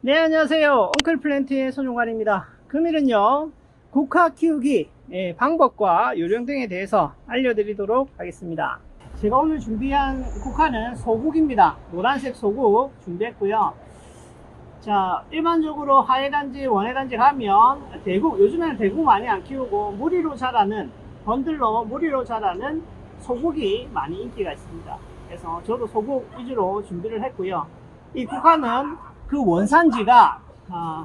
네, 안녕하세요. 엉클플랜트의 손종관입니다. 금일은요, 국화 키우기 방법과 요령 등에 대해서 알려드리도록 하겠습니다. 제가 오늘 준비한 국화는 소국입니다. 노란색 소국 준비했고요. 자, 일반적으로 하회단지, 원회단지 가면 대국, 요즘에는 대국 많이 안 키우고 무리로 자라는, 번들로 무리로 자라는 소국이 많이 인기가 있습니다. 그래서 저도 소국 위주로 준비를 했고요. 이 국화는 그 원산지가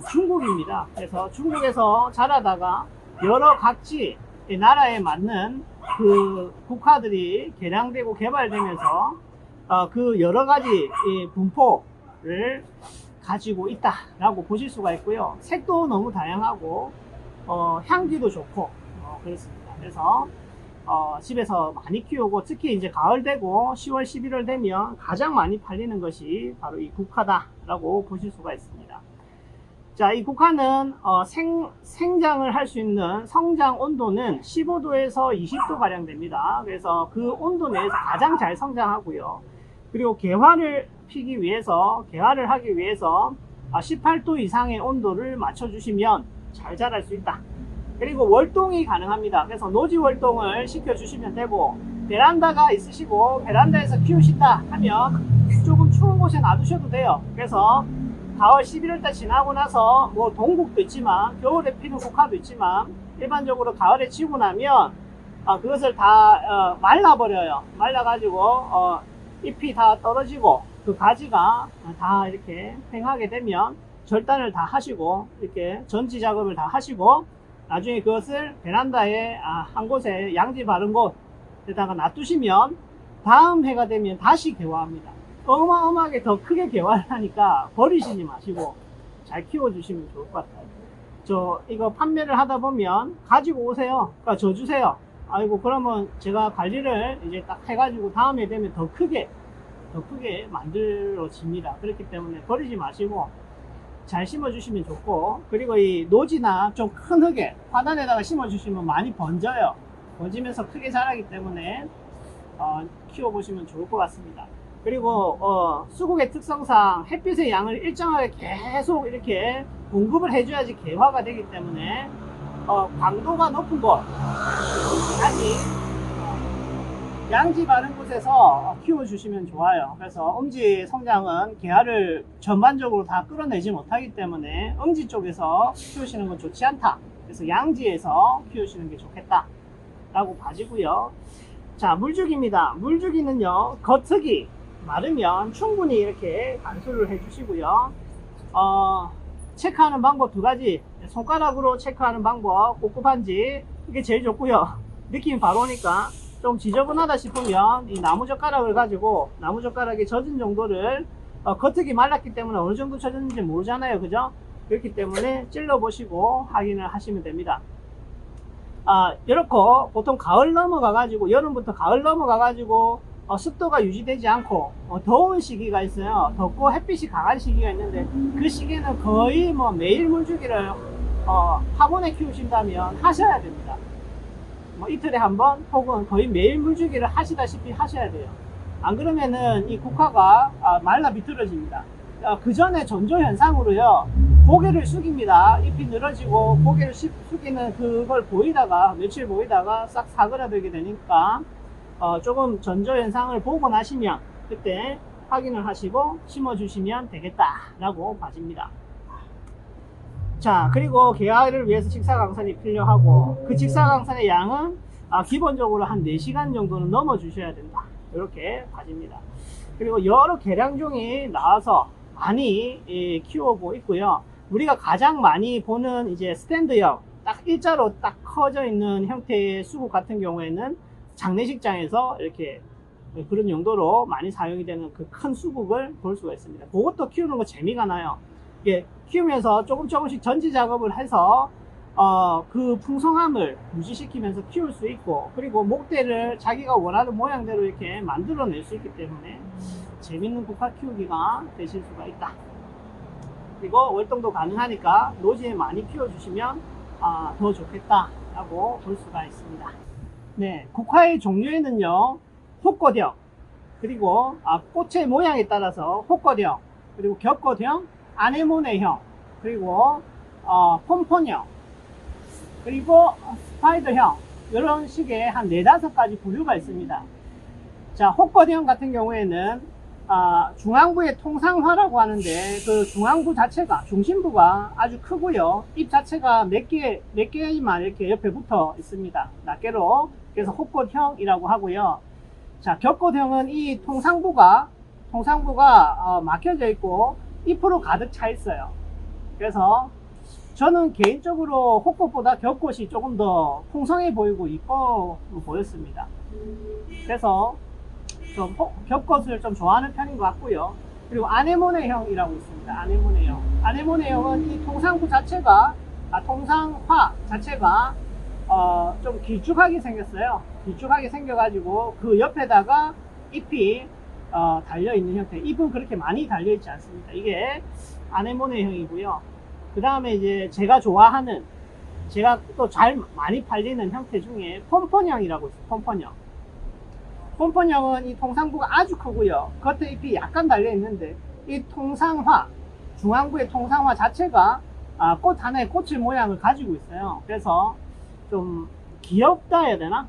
중국입니다. 그래서 중국에서 자라다가 여러 각지 나라에 맞는 그 국화들이 개량되고 개발되면서 그 여러 가지 분포를 가지고 있다라고 보실 수가 있고요. 색도 너무 다양하고 향기도 좋고 그렇습니다. 그래서 집에서 많이 키우고 특히 이제 가을 되고 10월 11월 되면 가장 많이 팔리는 것이 바로 이 국화다 라고 보실 수가 있습니다. 자, 이 국화는 생장을 할 수 있는 성장 온도는 15도에서 20도 가량 됩니다. 그래서 그 온도 내에서 가장 잘 성장하고요. 그리고 개화를 하기 위해서 18도 이상의 온도를 맞춰주시면 잘 자랄 수 있다. 그리고 월동이 가능합니다. 그래서 노지 월동을 시켜주시면 되고, 베란다가 있으시고 베란다에서 키우신다 하면 조금 추운 곳에 놔두셔도 돼요. 그래서 가을 11월달 지나고 나서 뭐 동국도 있지만 겨울에 피는 국화도 있지만 일반적으로 가을에 지고 나면 그것을 다 말라버려요. 말라가지고 잎이 다 떨어지고 그 가지가 다 이렇게 팽하게 되면 절단을 다 하시고 이렇게 전지 작업을 다 하시고 나중에 그것을 베란다에 한 곳에 양지 바른 곳에다가 놔두시면 다음 해가 되면 다시 개화합니다. 어마어마하게 더 크게 개화를 하니까 버리시지 마시고 잘 키워주시면 좋을 것 같아요. 저 이거 판매를 하다 보면 가지고 오세요. 그러니까 저 주세요. 아이고 그러면 제가 관리를 이제 딱 해가지고 다음에 되면 더 크게 만들어집니다. 그렇기 때문에 버리지 마시고 잘 심어주시면 좋고, 그리고 이 노지나 좀 큰 흙에 화단에다가 심어주시면 많이 번져요. 번지면서 크게 자라기 때문에 키워보시면 좋을 것 같습니다. 그리고 수국의 특성상 햇빛의 양을 일정하게 계속 이렇게 공급을 해줘야지 개화가 되기 때문에 광도가 높은 곳 아니 양지 바른 곳에서 키워주시면 좋아요. 그래서 음지 성장은 개화를 전반적으로 다 끌어내지 못하기 때문에 음지 쪽에서 키우시는 건 좋지 않다. 그래서 양지에서 키우시는 게 좋겠다 라고 봐지고요. 자, 물주기입니다. 물주기는요, 겉흙이 마르면 충분히 이렇게 관수를 해주시고요. 체크하는 방법 두 가지. 손가락으로 체크하는 방법, 꿉꿉한지 이게 제일 좋고요. 느낌이 바로 오니까 좀 지저분하다 싶으면 이 나무젓가락을 가지고 나무젓가락이 젖은 정도를 겉흙이 말랐기 때문에 어느 정도 젖었는지 모르잖아요. 그죠? 그렇기 때문에 찔러 보시고 확인을 하시면 됩니다. 이렇게 보통 가을 넘어가 가지고 여름부터 가을 넘어가 가지고 습도가 유지되지 않고 더운 시기가 있어요. 덥고 햇빛이 강한 시기가 있는데 그 시기에는 거의 뭐 매일 물주기를 화분에 키우신다면 하셔야 됩니다. 뭐 이틀에 한 번 혹은 거의 매일 물주기를 하시다시피 하셔야 돼요. 안 그러면은 이 국화가 말라 비틀어집니다. 그 전에 전조 현상으로요, 고개를 숙입니다. 잎이 늘어지고 고개를 숙이는 그걸 보이다가 며칠 보이다가 싹 사그라들게 되니까 조금 전조 현상을 보고 나시면 그때 확인을 하시고 심어 주시면 되겠다 라고 봐집니다. 자, 그리고 개화를 위해서 직사광선이 필요하고 그 직사광선의 양은 기본적으로 한 4시간 정도는 넘어 주셔야 된다, 이렇게 봐집니다. 그리고 여러 개량종이 나와서 많이 키워보고 있고요. 우리가 가장 많이 보는 이제 스탠드형 딱 일자로 딱 커져 있는 형태의 수국 같은 경우에는 장례식장에서 이렇게 그런 용도로 많이 사용이 되는 그 큰 수국을 볼 수가 있습니다. 그것도 키우는 거 재미가 나요. 이게 키우면서 조금씩 전지 작업을 해서 그 풍성함을 유지시키면서 키울 수 있고, 그리고 목대를 자기가 원하는 모양대로 이렇게 만들어낼 수 있기 때문에 재밌는 국화 키우기가 되실 수가 있다. 그리고 월동도 가능하니까 노지에 많이 키워주시면 더 좋겠다 라고 볼 수가 있습니다. 네, 국화의 종류에는요, 혹거령, 그리고 꽃의 모양에 따라서 혹거령, 그리고 겹거령, 아네모네형, 그리고 폼폰형, 그리고 스파이더형, 이런 식의 한 4-5가지 부류가 있습니다. 자, 호커형 같은 경우에는 중앙부의 통상화라고 하는데, 그 중앙부 자체가, 중심부가 아주 크고요. 잎 자체가 몇 개만 이렇게 옆에 붙어 있습니다. 낱개로. 그래서 호커형이라고 하고요. 자, 겹꽃형은 이 통상부가 막혀져 있고 잎으로 가득 차 있어요. 그래서 저는 개인적으로 호꽃보다 겹꽃이 조금 더 풍성해 보이고 이뻐 보였습니다. 그래서 좀 겹꽃을 좀 좋아하는 편인 것 같고요. 그리고 아네모네형이라고 있습니다. 아네모네형. 아네모네형은 이 통상부 자체가, 통상화 자체가 좀 길쭉하게 생겼어요. 길쭉하게 생겨가지고 그 옆에다가 잎이 달려있는 형태. 잎은 그렇게 많이 달려있지 않습니다. 이게 아네모네형이고요. 그 다음에 이제 제가 좋아하는, 제가 또 잘 많이 팔리는 형태 중에 폼폰형이라고 있어요. 폼폰형. 폼폰형은 이 통상부가 아주 크고요. 겉에 잎이 약간 달려있는데, 이 통상화, 중앙부의 통상화 자체가 꽃 하나의 꽃의 모양을 가지고 있어요. 그래서 좀 귀엽다 해야 되나?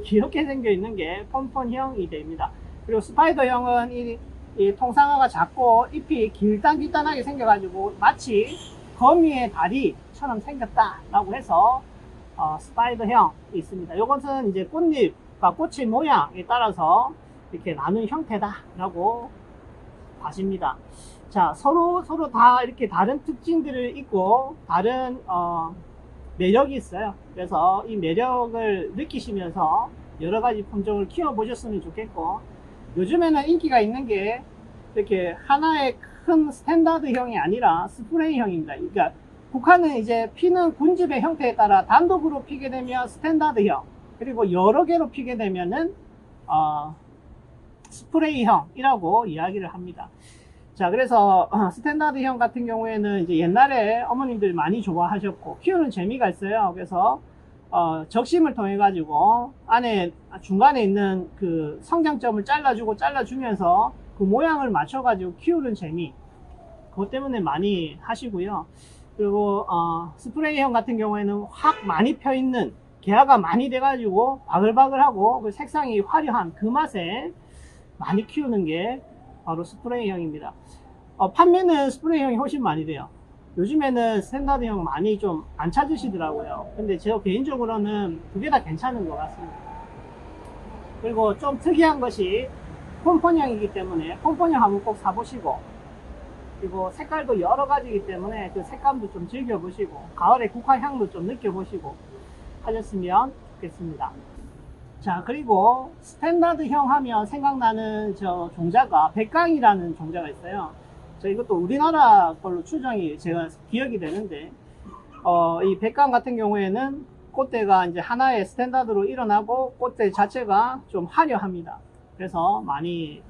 귀엽게 생겨 있는 게 폼폰형이 됩니다. 그리고 스파이더형은 이 통상화가 작고 잎이 길단길단하게 생겨가지고 마치 거미의 다리처럼 생겼다라고 해서 스파이더형이 있습니다. 이것은 이제 꽃잎과 꽃의 모양에 따라서 이렇게 나눈 형태다라고 봐집니다. 자, 서로 다 이렇게 다른 특징들을 있고 다른 매력이 있어요. 그래서 이 매력을 느끼시면서 여러 가지 품종을 키워 보셨으면 좋겠고, 요즘에는 인기가 있는 게 이렇게 하나의 큰 스탠다드형이 아니라 스프레이형입니다. 그러니까 국화는 이제 피는 군집의 형태에 따라 단독으로 피게 되면 스탠다드형, 그리고 여러 개로 피게 되면은 스프레이형이라고 이야기를 합니다. 자, 그래서 스탠다드형 같은 경우에는 이제 옛날에 어머님들 많이 좋아하셨고 키우는 재미가 있어요. 그래서 적심을 통해 가지고 중간에 있는 그 성장점을 잘라주면서 그 모양을 맞춰 가지고 키우는 재미, 그것 때문에 많이 하시고요. 그리고 스프레이형 같은 경우에는 확 많이 펴 있는, 개화가 많이 돼 가지고 바글바글하고 그 색상이 화려한 그 맛에 많이 키우는 게 바로 스프레이형입니다. 판매는 스프레이형이 훨씬 많이 돼요. 요즘에는 스탠다드형 많이 좀 안 찾으시더라고요. 근데 제가 개인적으로는 두 개 다 괜찮은 것 같습니다. 그리고 좀 특이한 것이 폼폰형이기 때문에 폼폰형 한번 꼭 사보시고, 그리고 색깔도 여러 가지이기 때문에 그 색감도 좀 즐겨보시고 가을에 국화향도 좀 느껴보시고 하셨으면 좋겠습니다. 자, 그리고 스탠다드형 하면 생각나는 저 종자가 백강이라는 종자가 있어요. 이것도 우리나라 걸로 추정이 제가 기억이 되는데, 이 백강 같은 경우에는 꽃대가 이제 하나의 스탠다드로 일어나고 꽃대 자체가 좀 화려합니다. 그래서 많이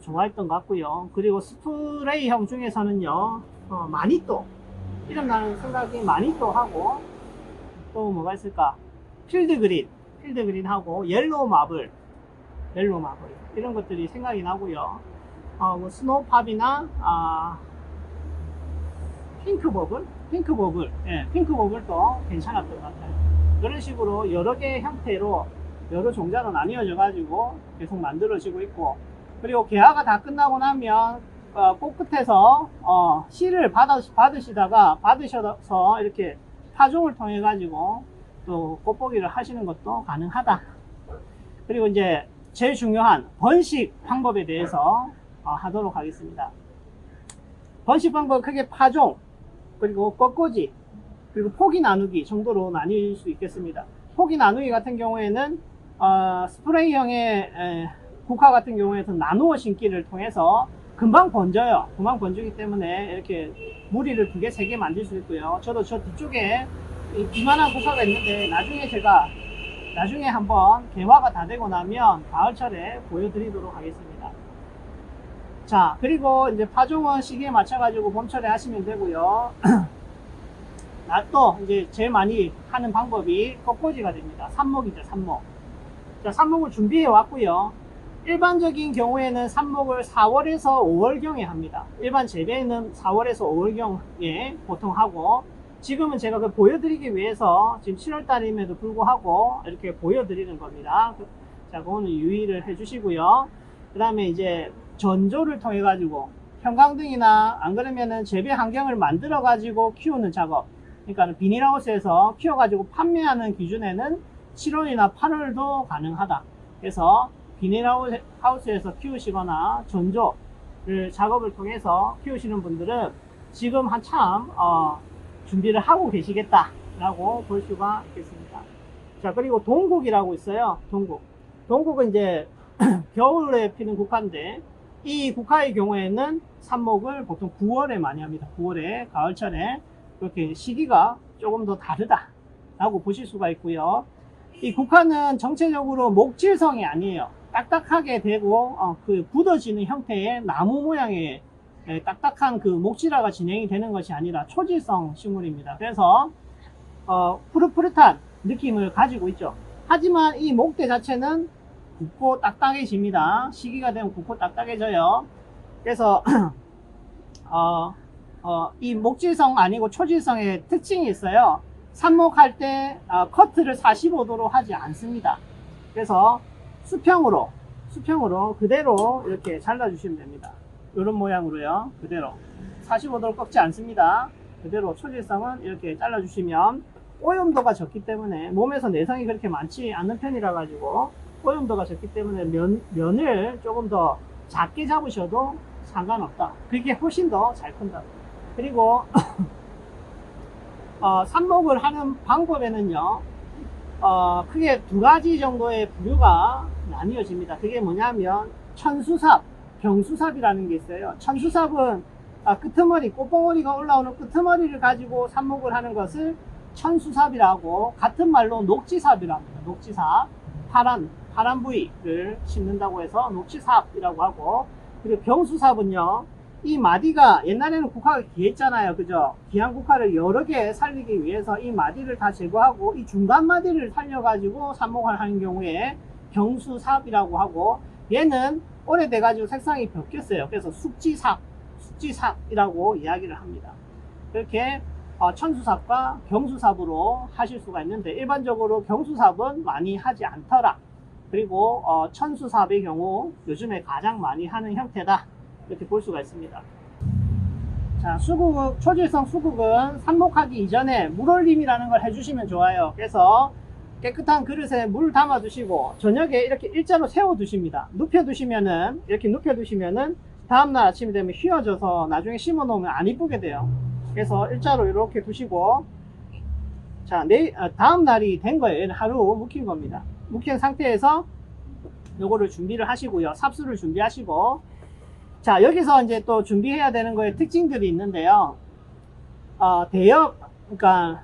좋아했던 것 같고요. 그리고 스프레이형 중에서는요, 마니또, 이름 나는 생각이 마니또 하고, 또 뭐가 있을까? 필드그린하고 옐로우 마블 이런 것들이 생각이 나고요. 뭐 스노우팝이나 핑크버블, 예, 핑크버블도 괜찮았던 것 같아요. 그런 식으로 여러 개의 형태로 여러 종자로 나뉘어져 가지고 계속 만들어지고 있고, 그리고 개화가 다 끝나고 나면 꽃 끝에서 씨를 받으셔서 이렇게 파종을 통해 가지고 또 꽃보기를 하시는 것도 가능하다. 그리고 이제 제일 중요한 번식 방법에 대해서 하도록 하겠습니다. 번식 방법 크게 파종, 그리고 꺾꽂이, 그리고 포기 나누기 정도로 나뉠 수 있겠습니다. 포기 나누기 같은 경우에는 스프레이형의 국화 같은 경우에는 나누어 심기를 통해서 금방 번져요. 금방 번지기 때문에 이렇게 무리를 2개, 3개 만들 수 있고요. 저도 저 뒤쪽에 이만한 국화가 있는데 나중에 한번 개화가 다 되고 나면 가을철에 보여드리도록 하겠습니다. 자, 그리고 이제 파종은 시기에 맞춰가지고 봄철에 하시면 되고요. 또 이제 제일 많이 하는 방법이 꺾꽂이가 됩니다. 삽목이죠, 삽목. 자, 삽목을 준비해 왔고요. 일반적인 경우에는 삽목을 4월에서 5월경에 합니다. 일반 재배는 4월에서 5월경에 보통 하고, 지금은 제가 그 보여드리기 위해서 지금 7월달임에도 불구하고 이렇게 보여드리는 겁니다. 자, 그거는 유의를 해주시고요. 그 다음에 이제 전조를 통해 가지고 형광등이나 안 그러면은 재배 환경을 만들어 가지고 키우는 작업, 그러니까 비닐하우스에서 키워 가지고 판매하는 기준에는 7월이나 8월도 가능하다. 그래서 비닐하우스에서 키우시거나 전조를 작업을 통해서 키우시는 분들은 지금 한참 준비를 하고 계시겠다라고 볼 수가 있겠습니다. 자, 그리고 동국이라고 있어요. 동국은 이제 겨울에 피는 국화인데, 이 국화의 경우에는 삽목을 보통 9월에 많이 합니다. 9월에, 가을철에. 그렇게 시기가 조금 더 다르다라고 보실 수가 있고요. 이 국화는 정체적으로 목질성이 아니에요. 딱딱하게 되고 그 굳어지는 형태의 나무 모양의 딱딱한 그 목질화가 진행이 되는 것이 아니라 초질성 식물입니다. 그래서 푸릇푸릇한 느낌을 가지고 있죠. 하지만 이 목대 자체는 굳고 딱딱해집니다. 시기가 되면 굳고 딱딱해져요. 그래서 이 목질성 아니고 초질성의 특징이 있어요. 삽목할 때 커트를 45도로 하지 않습니다. 그래서 수평으로 그대로 이렇게 잘라주시면 됩니다. 이런 모양으로요. 그대로 45도로 꺾지 않습니다. 그대로 초질성은 이렇게 잘라주시면, 오염도가 적기 때문에 몸에서 내성이 그렇게 많지 않는 편이라 가지고 오염도가 적기 때문에 면을 조금 더 작게 잡으셔도 상관없다. 그게 훨씬 더 잘 큰다. 그리고 삽목을 하는 방법에는요, 크게 두 가지 정도의 부류가 나뉘어집니다. 그게 뭐냐면 천수삽, 병수삽이라는 게 있어요. 천수삽은 끄트머리, 꽃봉오리가 올라오는 끄트머리를 가지고 삽목을 하는 것을 천수삽이라고, 같은 말로 녹지삽이라고 합니다. 녹지삽, 파란 부위를 심는다고 해서 녹지삽이라고 하고, 그리고 병수삽은요, 이 마디가, 옛날에는 국화가 귀했잖아요. 그죠? 귀한 국화를 여러 개 살리기 위해서 이 마디를 다 제거하고 이 중간 마디를 살려가지고 삽목을 하는 경우에 병수삽이라고 하고, 얘는 오래돼가지고 색상이 바뀌었어요. 그래서 숙지삽이라고 이야기를 합니다. 이렇게 천수삽과 경수삽으로 하실 수가 있는데, 일반적으로 경수삽은 많이 하지 않더라. 그리고 천수삽의 경우 요즘에 가장 많이 하는 형태다, 이렇게 볼 수가 있습니다. 자, 수국, 초질성 수국은 삽목하기 이전에 물올림이라는 걸 해주시면 좋아요. 그래서 깨끗한 그릇에 물 담아 두시고 저녁에 이렇게 일자로 세워 두십니다. 눕혀 두시면은, 이렇게 눕혀 두시면은 다음날 아침이 되면 휘어져서 나중에 심어 놓으면 안 이쁘게 돼요. 그래서 일자로 이렇게 두시고, 자, 다음 날이 된 거예요. 얘는 하루 묵힌 겁니다. 묵힌 상태에서 요거를 준비를 하시고요. 삽수를 준비하시고, 자, 여기서 이제 또 준비해야 되는 거에 특징들이 있는데요. 그러니까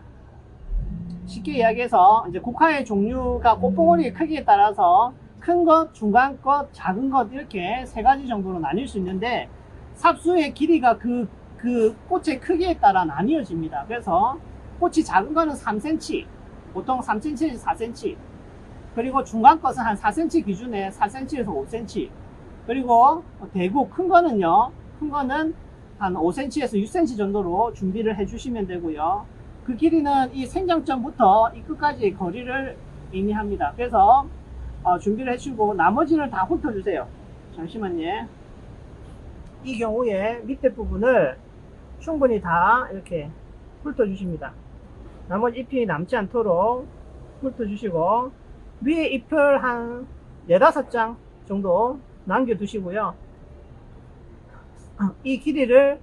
쉽게 이야기해서 이제 국화의 종류가 꽃봉오리 크기에 따라서 큰 것, 중간 것, 작은 것, 이렇게 세 가지 정도로 나뉠 수 있는데, 삽수의 길이가 그 꽃의 크기에 따라 나뉘어집니다. 그래서 꽃이 작은 거는 3cm, 보통 3cm에서 4cm, 그리고 중간 것은 한 4cm 기준에 4cm에서 5cm, 그리고 대구 큰 거는 한 5cm에서 6cm 정도로 준비를 해 주시면 되고요. 그 길이는 이 생장점부터 이 끝까지의 거리를 의미합니다. 그래서 준비를 해주고 나머지는 다 훑어 주세요. 잠시만요. 이 경우에 밑에 부분을 충분히 다 이렇게 훑어 주십니다. 나머지 잎이 남지 않도록 훑어 주시고, 위에 잎을 한 4-5장 정도 남겨 두시고요. 이 길이를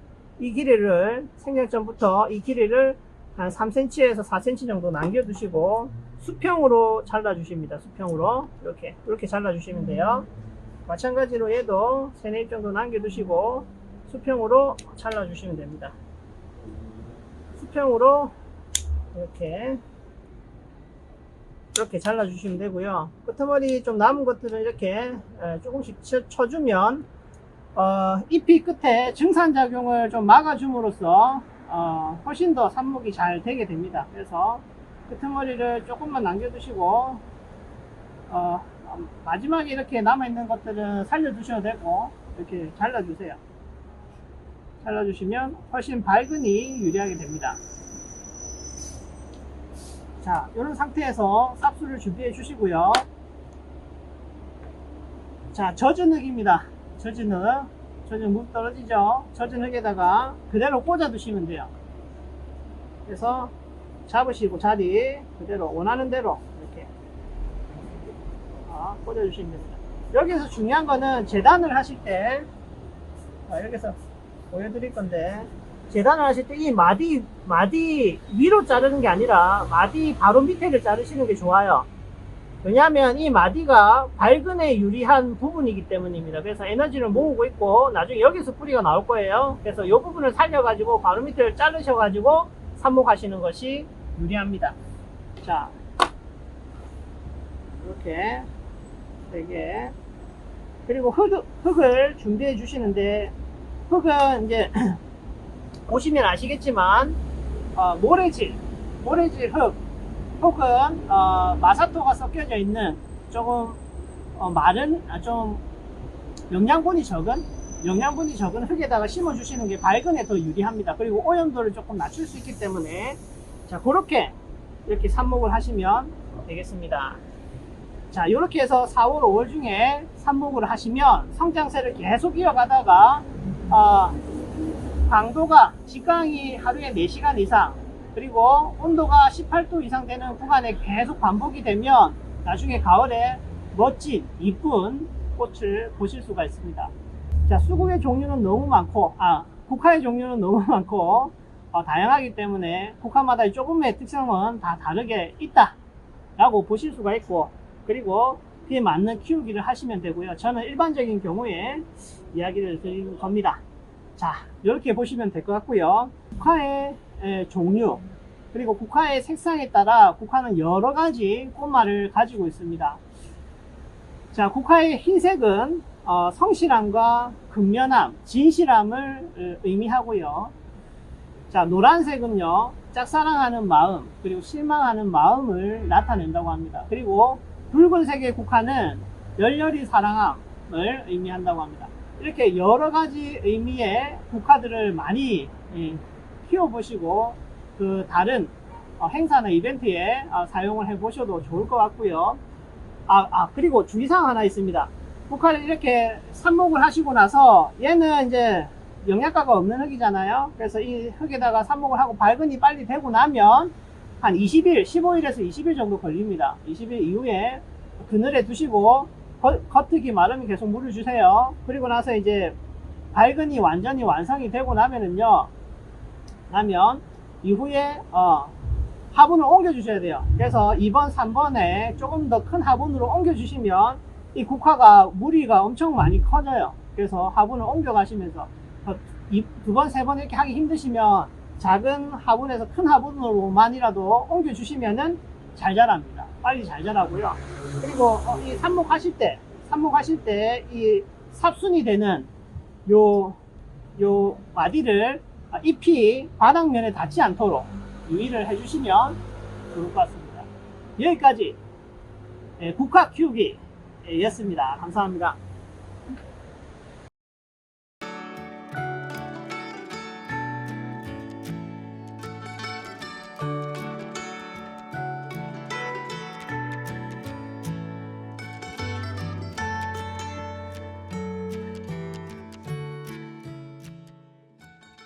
생장점부터 이 길이를 한 3cm에서 4cm 정도 남겨 두시고 수평으로 잘라 주십니다. 수평으로 이렇게 잘라 주시면 돼요. 마찬가지로 얘도 3-4잎 정도 남겨 두시고 수평으로 잘라 주시면 됩니다. 수평으로 이렇게 잘라 주시면 되고요. 끄트머리 좀 남은 것들은 이렇게 조금씩 쳐주면 잎이 끝에 증산작용을 좀 막아줌으로써 훨씬 더 삽목이 잘 되게 됩니다. 그래서 끄트머리를 조금만 남겨두시고 마지막에 이렇게 남아있는 것들은 살려주셔도 되고, 이렇게 잘라주세요. 잘라주시면 훨씬 밝으니 유리하게 됩니다. 자, 이런 상태에서 삽수를 준비해 주시고요. 자, 젖은 흙입니다. 젖은 흙. 젖은 물 떨어지죠? 젖은 흙에다가 그대로 꽂아 두시면 돼요. 그래서 잡으시고 자리 그대로 원하는 대로 이렇게 꽂아 주시면 됩니다. 여기서 중요한 거는 재단을 하실 때, 여기서 보여드릴 건데, 재단을 하실 때 이 마디 위로 자르는 게 아니라 마디 바로 밑에를 자르시는 게 좋아요. 왜냐하면 이 마디가 발근에 유리한 부분이기 때문입니다. 그래서 에너지를 모으고 있고 나중에 여기서 뿌리가 나올 거예요. 그래서 이 부분을 살려가지고 바로 밑에를 자르셔가지고 삽목하시는 것이 유리합니다. 자, 이렇게 3개. 그리고 흙을 준비해 주시는데, 흙은 이제 보시면 아시겠지만 모래질 흙, 혹은 마사토가 섞여져 있는 조금 마른, 좀 영양분이 적은 흙에다가 심어 주시는 게 발근에 더 유리합니다. 그리고 오염도를 조금 낮출 수 있기 때문에, 자, 그렇게 이렇게 삽목을 하시면 되겠습니다. 자, 이렇게 해서 4월 5월 중에 삽목을 하시면 성장세를 계속 이어가다가 강도가 직강이 하루에 4시간 이상, 그리고 온도가 18도 이상 되는 구간에 계속 반복이 되면 나중에 가을에 멋진 이쁜 꽃을 보실 수가 있습니다. 자, 수국의 종류는 너무 많고, 국화의 종류는 너무 많고 다양하기 때문에 국화마다 조금의 특성은 다 다르게 있다 라고 보실 수가 있고, 그리고 그에 맞는 키우기를 하시면 되고요. 저는 일반적인 경우에 이야기를 드리는 겁니다. 자, 이렇게 보시면 될 것 같고요. 국화의 종류, 그리고 국화의 색상에 따라 국화는 여러 가지 꽃말을 가지고 있습니다. 자, 국화의 흰색은 성실함과 근면함, 진실함을 의미하고요. 자, 노란색은요, 짝사랑하는 마음, 그리고 실망하는 마음을 나타낸다고 합니다. 그리고 붉은색의 국화는 열렬히 사랑함을 의미한다고 합니다. 이렇게 여러 가지 의미의 국화들을 많이 키워보시고 그 다른 행사나 이벤트에 사용을 해 보셔도 좋을 것 같고요. 그리고 주의사항 하나 있습니다. 국화를 이렇게 삽목을 하시고 나서 얘는 이제 영양가가 없는 흙이잖아요. 그래서 이 흙에다가 삽목을 하고 발근이 빨리 되고 나면 한 20일, 15일에서 20일 정도 걸립니다. 20일 이후에 그늘에 두시고 겉흙이 마르면 계속 물을 주세요. 그리고 나서 이제 발근이 완전히 완성이 되고 나면은요, 이후에 화분을 옮겨 주셔야 돼요. 그래서 2번, 3번에 조금 더 큰 화분으로 옮겨 주시면 이 국화가 무리가 엄청 많이 커져요. 그래서 화분을 옮겨 가시면서 2번, 3번 이렇게 하기 힘드시면 작은 화분에서 큰 화분으로만이라도 옮겨 주시면은 잘 자랍니다. 빨리 잘 자라고요. 그리고 이 삽목하실 때 이 삽순이 되는 요 마디를 잎이 바닥면에 닿지 않도록 유의를 해주시면 좋을 것 같습니다. 여기까지 국화 키우기 였습니다. 감사합니다.